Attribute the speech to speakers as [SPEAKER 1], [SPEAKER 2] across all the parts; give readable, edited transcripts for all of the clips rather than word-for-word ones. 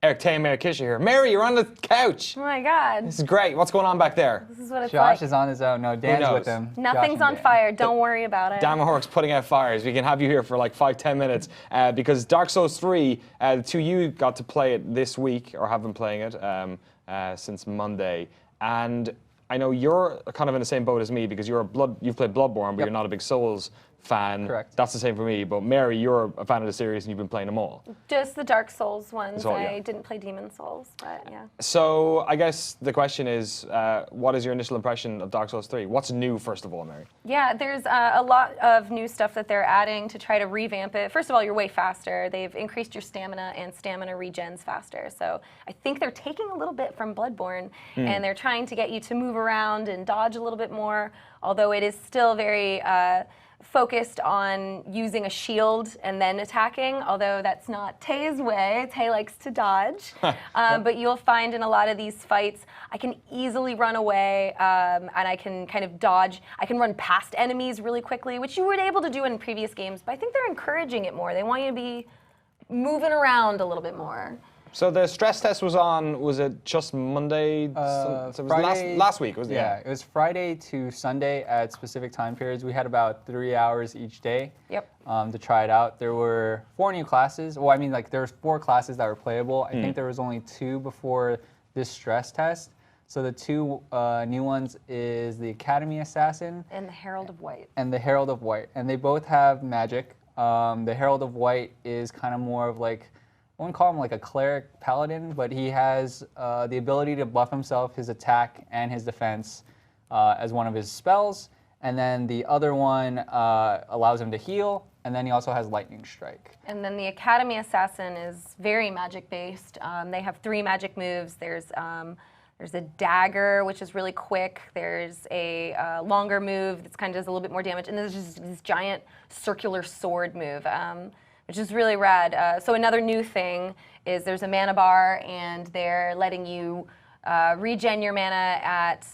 [SPEAKER 1] Erick Tay and Mary Kisher here. Mary, you're on the couch.
[SPEAKER 2] Oh my God.
[SPEAKER 1] This is great. What's going on back there?
[SPEAKER 2] This is what it's
[SPEAKER 3] Josh
[SPEAKER 2] like.
[SPEAKER 3] is on his own. No, Dan's with him.
[SPEAKER 2] Nothing's on fire. Don't worry about it.
[SPEAKER 1] Dan Mahork's putting out fires. We can have you here for like 5-10 minutes because Dark Souls 3, the two of you got to play it this week or have been playing it since Monday. And I know you're kind of in the same boat as me because you've played Bloodborne, but you're not a big Souls fan.
[SPEAKER 3] Correct.
[SPEAKER 1] That's the same for me. But Mary, you're a fan of the series and you've been playing them all.
[SPEAKER 2] Just the Dark Souls ones.
[SPEAKER 1] All, yeah.
[SPEAKER 2] I didn't play Demon Souls, but yeah.
[SPEAKER 1] So I guess the question is, what is your initial impression of Dark Souls 3? What's new, first of all, Mary?
[SPEAKER 2] Yeah, there's a lot of new stuff that they're adding to try to revamp it. First of all, you're way faster. They've increased your stamina, and stamina regens faster. So I think they're taking a little bit from Bloodborne, and they're trying to get you to move around and dodge a little bit more, although it is still very focused on using a shield and then attacking, although that's not Tay's way. Tay likes to dodge. But you'll find in a lot of these fights, I can easily run away and I can kind of dodge. I can run past enemies really quickly, which you weren't able to do in previous games, but I think they're encouraging it more. They want you to be moving around a little bit more.
[SPEAKER 1] So the stress test was it just Monday? So it was
[SPEAKER 3] Friday,
[SPEAKER 1] last week, was it?
[SPEAKER 3] Yeah, it was Friday to Sunday at specific time periods. We had about 3 hours each day to try it out. There were 4 new classes. Well, I mean, like, there was 4 classes that were playable. I think there was only 2 before this stress test. So the 2 new ones is the Academy Assassin.
[SPEAKER 2] And the Herald of White.
[SPEAKER 3] And the Herald of White. And they both have magic. The Herald of White is kind of more of like, I wouldn't call him like a cleric paladin, but he has the ability to buff himself, his attack and his defense as one of his spells. And then the other one allows him to heal, and then he also has lightning strike.
[SPEAKER 2] And then the Academy Assassin is very magic based. They have 3 magic moves. There's a dagger, which is really quick. There's a longer move that kind of does a little bit more damage. And there's just this giant circular sword move, which is really rad. So another new thing is there's a mana bar, and they're letting you regen your mana at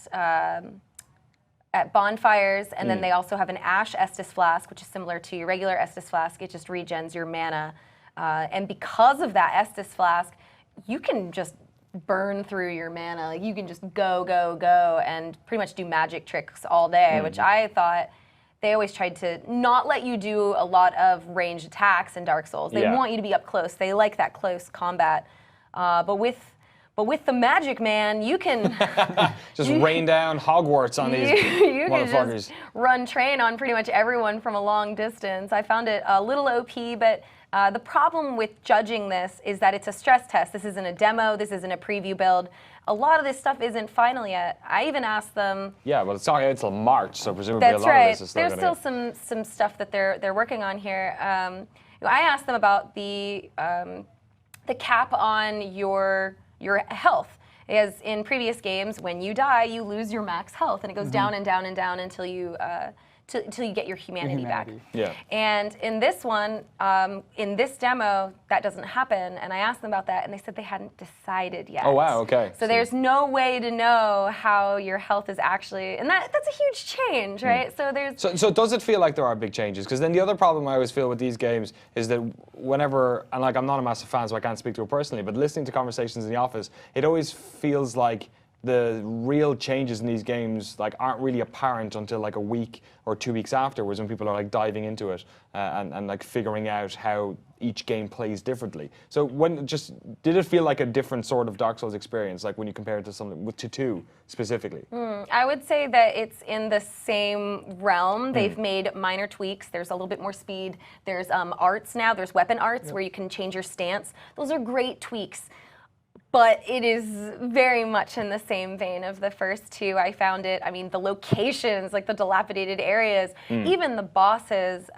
[SPEAKER 2] bonfires, and then they also have an Ash Estus Flask, which is similar to your regular Estus Flask. It just regens your mana. And because of that Estus Flask, you can just burn through your mana. Like, you can just go, go, go, and pretty much do magic tricks all day, which I thought they always tried to not let you do a lot of ranged attacks in Dark Souls. They want you to be up close. They like that close combat. But with the Magic Man, you can
[SPEAKER 1] just rain down Hogwarts on these
[SPEAKER 2] you
[SPEAKER 1] motherfuckers.
[SPEAKER 2] can just run train on pretty much everyone from a long distance. I found it a little OP, but the problem with judging this is that it's a stress test. This isn't a demo. This isn't a preview build. A lot of this stuff isn't final yet. I even asked them.
[SPEAKER 1] Yeah, well, it's not until March, so presumably
[SPEAKER 2] that's
[SPEAKER 1] a lot
[SPEAKER 2] right.
[SPEAKER 1] of this is still
[SPEAKER 2] There's still some stuff that they're working on here. I asked them about the cap on your health. As in previous games, when you die, you lose your max health, and it goes down and down and down until you get your humanity back.
[SPEAKER 1] Yeah.
[SPEAKER 2] And in this one, in this demo, that doesn't happen. And I asked them about that, and they said they hadn't decided yet.
[SPEAKER 1] Oh, wow, okay.
[SPEAKER 2] So there's no way to know how your health is actually, and that's a huge change, right? So there's.
[SPEAKER 1] So does it feel like there are big changes? Because then the other problem I always feel with these games is that whenever, and like I'm not a massive fan, so I can't speak to it personally, but listening to conversations in the office, it always feels like the real changes in these games like aren't really apparent until like a week or 2 weeks afterwards, when people are like diving into it and like figuring out how each game plays differently. So did it feel like a different sort of Dark Souls experience, like when you compare it to something to 2 specifically?
[SPEAKER 2] I would say that it's in the same realm. They've made minor tweaks. There's a little bit more speed. There's arts now. There's weapon arts where you can change your stance. Those are great tweaks. But it is very much in the same vein of the first 2. I found it, I mean, the locations, like the dilapidated areas, even the bosses,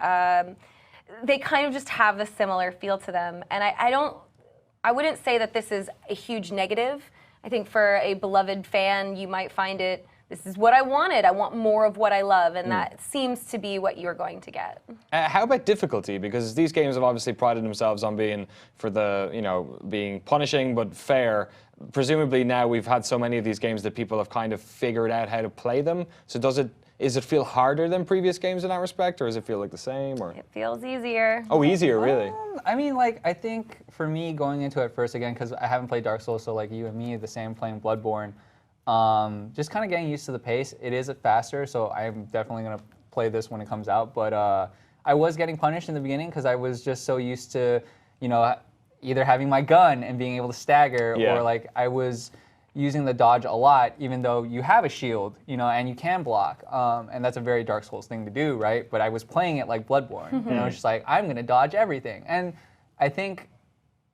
[SPEAKER 2] they kind of just have a similar feel to them. And I wouldn't say that this is a huge negative. I think for a beloved fan, you might find it, this is what I wanted. I want more of what I love, and that seems to be what you're going to get.
[SPEAKER 1] How about difficulty? Because these games have obviously prided themselves on being being punishing but fair. Presumably now we've had so many of these games that people have kind of figured out how to play them. So does it is it feel harder than previous games in that respect, or does it feel like the same? Or
[SPEAKER 2] It feels easier.
[SPEAKER 1] oh, easier, really?
[SPEAKER 3] I mean, like, I think for me going into it first again, because I haven't played Dark Souls, so like you and me, the same playing Bloodborne, just kind of getting used to the pace. It is faster, so I'm definitely gonna play this when it comes out. But I was getting punished in the beginning because I was just so used to, you know, either having my gun and being able to stagger, or like I was using the dodge a lot, even though you have a shield, you know, and you can block. And that's a very Dark Souls thing to do, right? But I was playing it like Bloodborne. You know, it's just like, I'm gonna dodge everything. And I think,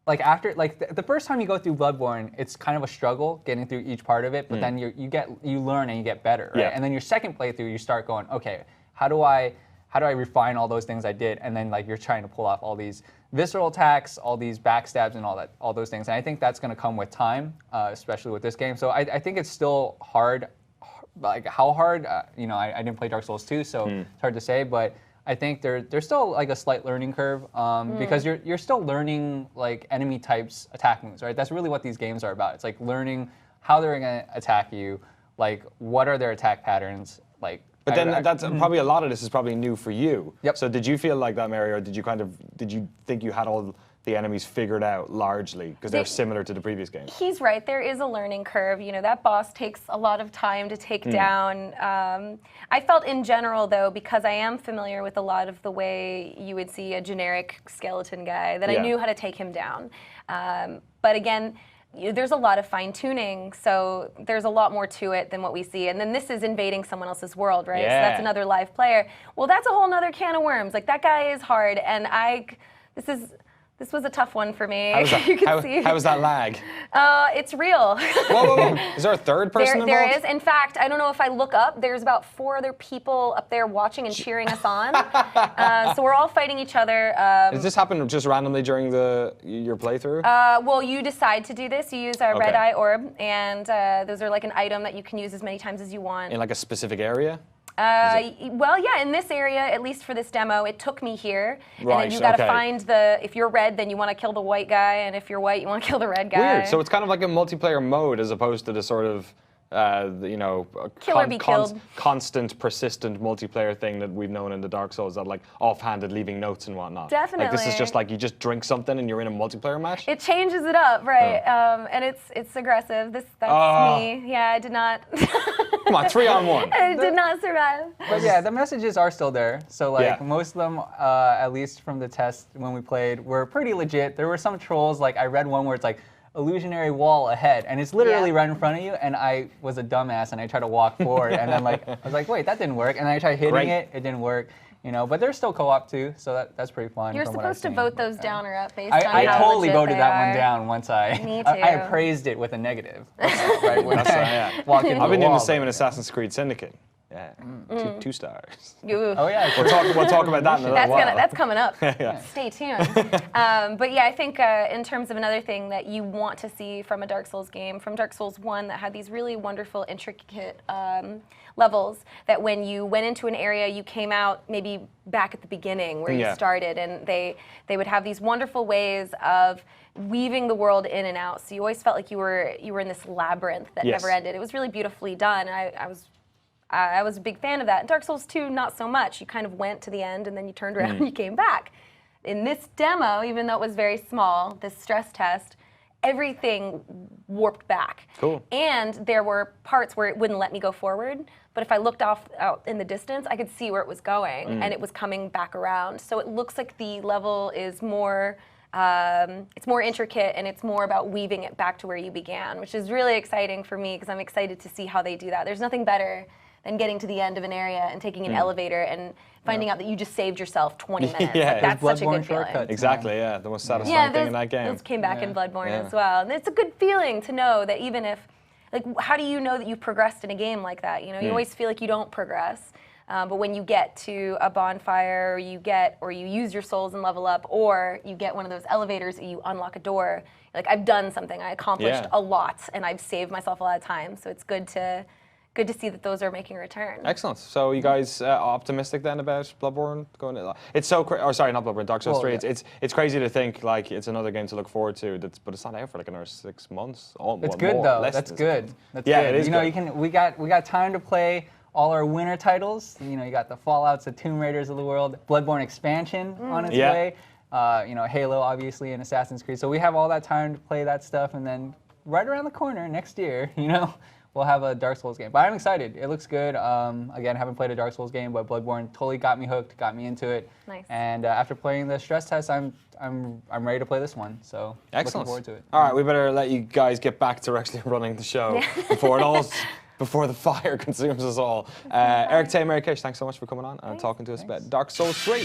[SPEAKER 3] like after, like the first time you go through Bloodborne, it's kind of a struggle getting through each part of it, but then you learn and you get better, right? And then your second playthrough, you start going, okay, how do I refine all those things I did? And then like you're trying to pull off all these visceral attacks, all these backstabs and all those things. And I think that's going to come with time, especially with this game. So I think it's still hard. Like how hard, you know, I didn't play Dark Souls 2, so it's hard to say, but I think there's still like a slight learning curve because you're still learning like enemy types attack moves, right? That's really what these games are about. It's like learning how they're going to attack you, like what are their attack patterns, like.
[SPEAKER 1] But then that's probably a lot of this is probably new for you.
[SPEAKER 3] Yep.
[SPEAKER 1] So did you feel like that, Mary, or did you think you had all the enemies figured out largely because they're similar to the previous game?
[SPEAKER 2] He's right. There is a learning curve. You know, that boss takes a lot of time to take down. I felt in general, though, because I am familiar with a lot of the way you would see a generic skeleton guy, that I knew how to take him down. But again, there's a lot of fine-tuning, so there's a lot more to it than what we see. And then this is invading someone else's world, right? So that's another live player. Well, that's a whole nother can of worms. Like, that guy is hard, and this was a tough one for me. You can see.
[SPEAKER 1] How was that lag?
[SPEAKER 2] It's real.
[SPEAKER 1] Whoa. Is there a third person involved?
[SPEAKER 2] There is. In fact, I don't know if I look up, there's about 4 other people up there watching and cheering us on. So we're all fighting each other.
[SPEAKER 1] Does this happen just randomly during your playthrough?
[SPEAKER 2] Well, you decide to do this. You use a red eye orb, and those are like an item that you can use as many times as you want.
[SPEAKER 1] In like a specific area?
[SPEAKER 2] Well, yeah, in this area, at least for this demo, it took me here.
[SPEAKER 1] Right,
[SPEAKER 2] and then you got to find if you're red, then you want to kill the white guy, and if you're white, you want to kill the red guy.
[SPEAKER 1] Weird. So it's kind of like a multiplayer mode as opposed to the sort of, you know,
[SPEAKER 2] kill or be killed.
[SPEAKER 1] Constant, persistent multiplayer thing that we've known in the Dark Souls, that like offhanded leaving notes and whatnot.
[SPEAKER 2] Definitely.
[SPEAKER 1] Like this is just like you just drink something and you're in a multiplayer match?
[SPEAKER 2] It changes it up, right? And it's aggressive. That's me. Yeah, I did not.
[SPEAKER 1] Come on, 3-on-1.
[SPEAKER 2] I did not survive.
[SPEAKER 3] But yeah, the messages are still there. So like most of them, at least from the test when we played, were pretty legit. There were some trolls, like I read one where it's like, illusionary wall ahead, and it's literally right in front of you, and I was a dumbass and I tried to walk forward, and then like I was like, wait, that didn't work, and then I tried hitting it didn't work, you know. But there's still co-op too, so that's pretty fun.
[SPEAKER 2] You're supposed to vote those down or up based on
[SPEAKER 3] I
[SPEAKER 2] how
[SPEAKER 3] totally
[SPEAKER 2] legit
[SPEAKER 3] voted
[SPEAKER 2] they
[SPEAKER 3] that
[SPEAKER 2] are.
[SPEAKER 3] one down once
[SPEAKER 2] Me too.
[SPEAKER 3] I appraised it with a negative. Right, when I walked into
[SPEAKER 1] I've been
[SPEAKER 3] the
[SPEAKER 1] doing
[SPEAKER 3] wall,
[SPEAKER 1] the same in Assassin's Creed Syndicate. Yeah, 2 stars.
[SPEAKER 3] Oh yeah,
[SPEAKER 1] We'll talk about that in a little while.
[SPEAKER 2] That's coming up. Stay tuned. But yeah, I think in terms of another thing that you want to see from a Dark Souls game, from Dark Souls 1 that had these really wonderful, intricate levels, that when you went into an area, you came out maybe back at the beginning where you started, and they would have these wonderful ways of weaving the world in and out. So you always felt like you were in this labyrinth that never ended. It was really beautifully done. I was a big fan of that. In Dark Souls 2, not so much. You kind of went to the end and then you turned around and you came back. In this demo, even though it was very small, this stress test, everything warped back.
[SPEAKER 1] Cool.
[SPEAKER 2] And there were parts where it wouldn't let me go forward, but if I looked out in the distance, I could see where it was going, and it was coming back around. So it looks like the level is more, it's more intricate, and it's more about weaving it back to where you began, which is really exciting for me because I'm excited to see how they do that. There's nothing better than getting to the end of an area and taking an elevator and finding out that you just saved yourself 20 minutes. Like, that's such a good feeling.
[SPEAKER 1] Exactly, the most satisfying thing in that game.
[SPEAKER 2] Those came back in Bloodborne as well. And it's a good feeling to know that even if, like, how do you know that you've progressed in a game like that? You know, you always feel like you don't progress. But when you get to a bonfire, or you use your souls and level up, or you get one of those elevators and you unlock a door, like, I've done something. I accomplished a lot, and I've saved myself a lot of time. So it's good to see that those are making a return.
[SPEAKER 1] Excellent. So you guys optimistic then about Bloodborne going? It's so or sorry, not Bloodborne, Dark Souls 3. It's crazy to think like it's another game to look forward to. But it's not out for like another 6 months.
[SPEAKER 3] It's good though. That's good. That's good.
[SPEAKER 1] It is.
[SPEAKER 3] You know, we got time to play all our winter titles. You know, you got the Fallouts, the Tomb Raiders of the world, Bloodborne expansion on its way. You know, Halo, obviously, and Assassin's Creed. So we have all that time to play that stuff, and then right around the corner next year, you know, we'll have a Dark Souls game. But I'm excited. It looks good. Again, haven't played a Dark Souls game, but Bloodborne totally got me hooked, got me into it.
[SPEAKER 2] Nice.
[SPEAKER 3] And after playing the stress test, I'm ready to play this one. So
[SPEAKER 1] Excellent.
[SPEAKER 3] looking forward to it.
[SPEAKER 1] All right, we better let you guys get back to actually running the show before the fire consumes us all. Erick, Tay, Mary Kish, thanks so much for coming on and talking to us about Dark Souls 3.